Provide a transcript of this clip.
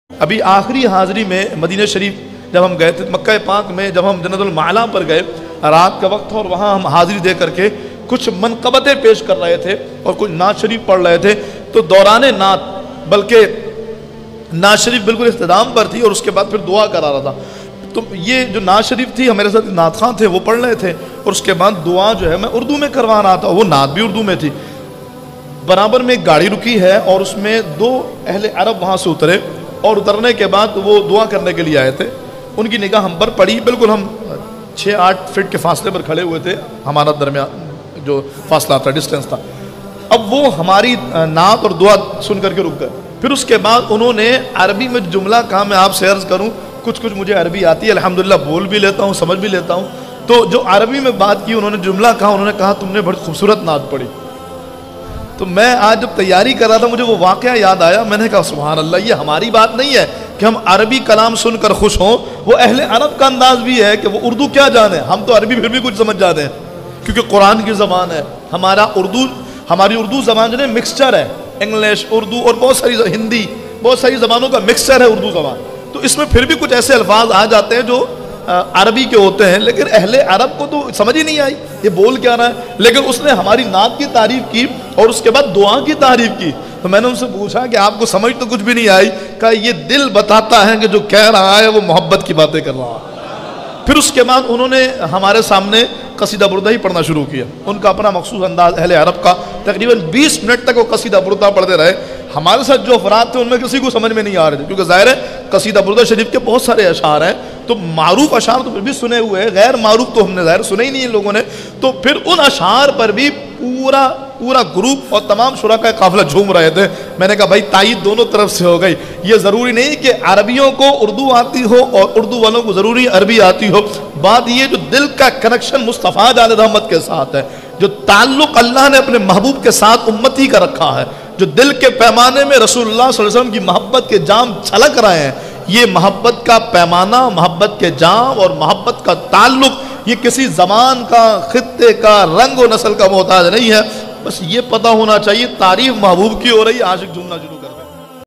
ابھی آخری حاضری میں مدینہ شریف جب ہم گئے تھے مکہ پاک میں، جب ہم جنت المعلا پر گئے، رات کا وقت تھا اور وہاں ہم حاضری دے کر کے کچھ منقبتیں پیش کر رہے تھے اور کچھ نعت شریف پڑھ رہے تھے، تو دوران نعت بلکہ نعت شریف بالکل اختتام پر تھی اور اس کے بعد پھر دعا کرا رہا تھا. تو یہ جو نعت شریف تھی، ہمارے ساتھ نعت خواں تھے وہ پڑھ رہے تھے اور اس کے بعد دعا جو ہے میں اردو میں کروا رہا تھا، وہ نعت بھی اردو میں تھی. برابر میں ایک گاڑی رکی ہے اور اس میں دو اہل عرب وہاں سے اترے اور اترنے کے بعد وہ دعا کرنے کے لیے آئے تھے. ان کی نگاہ ہم پر پڑی، بالکل ہم 6-8 فٹ کے فاصلے پر کھڑے ہوئے تھے، ہمارا درمیان جو فاصلہ تھا، ڈسٹینس تھا. اب وہ ہماری نعت اور دعا سن کر کے رک گئے. پھر اس کے بعد انہوں نے عربی میں جملہ کہا، میں آپ سے عرض کروں کچھ مجھے عربی آتی ہے، الحمدللہ بول بھی لیتا ہوں، سمجھ بھی لیتا ہوں. تو جو عربی میں بات کی انہوں نے جملہ کہا، انہوں نے کہا تم نے بڑی خوبصورت نعت پڑھی. تو میں آج جب تیاری کر رہا تھا مجھے وہ واقعہ یاد آیا، میں نے کہا سبحان اللہ، یہ ہماری بات نہیں ہے کہ ہم عربی کلام سن کر خوش ہوں، وہ اہل عرب کا انداز بھی ہے کہ وہ اردو کیا جانے، ہم تو عربی پھر بھی کچھ سمجھ جاتے ہیں کیونکہ قرآن کی زبان ہے. ہماری اردو زبان جو ہے مکسچر ہے، انگلش، اردو اور بہت ساری ہندی، بہت ساری زبانوں کا مکسچر ہے اردو زبان. تو اس میں پھر بھی کچھ ایسے الفاظ آ جاتے ہیں جو عربی کے ہوتے ہیں، لیکن اہل عرب کو تو سمجھ ہی نہیں آئی یہ بول کیا رہا ہے. لیکن اس نے ہماری نعت کی تعریف کی اور اس کے بعد دعا کی تعریف کی. تو میں نے ان سے پوچھا کہ آپ کو سمجھ تو کچھ بھی نہیں آئی؟ کہا یہ دل بتاتا ہے کہ جو کہہ رہا ہے وہ محبت کی باتیں کر رہا ہے. پھر اس کے بعد انہوں نے ہمارے سامنے قصیدہ بردہ ہی پڑھنا شروع کیا، ان کا اپنا مخصوص انداز اہل عرب کا. تقریباً 20 منٹ تک وہ قصیدہ بردہ پڑھتے رہے. ہمارے ساتھ جو افراد تھے ان میں کسی کو سمجھ میں نہیں آ رہے تھے کیونکہ ظاہر ہے قصیدہ بردہ شریف کے بہت سارے اشعار ہیں، تو معروف اشعار تو پھر بھی سنے ہوئے ہیں، غیر معروف تو ہم نے ظاہر سنے ہی نہیں ان لوگوں نے. تو پھر ان اشعار پر بھی پورا گروپ اور تمام شرکاء قافلہ جھوم رہے تھے. میں نے کہا بھائی تائید دونوں طرف سے ہو گئی، یہ ضروری نہیں کہ عربیوں کو اردو آتی ہو اور اردو والوں کو ضروری عربی آتی ہو. بات یہ جو دل کا کنیکشن مصطفیٰ جعلِ رحمت کے ساتھ ہے، جو تعلق اللہ نے اپنے محبوب کے ساتھ امتی کا رکھا ہے، جو دل کے پیمانے میں رسول اللہ صلی اللہ علیہ وسلم کی محبت کے جام چھلک رہے ہیں، یہ محبت کا پیمانہ، محبت کے جام اور محبت کا تعلق یہ کسی زمان کا، خطے کا، رنگ و نسل کا محتاج نہیں ہے. بس یہ پتہ ہونا چاہیے تعریف محبوب کی ہو رہی ہے، عاشق جھومنا شروع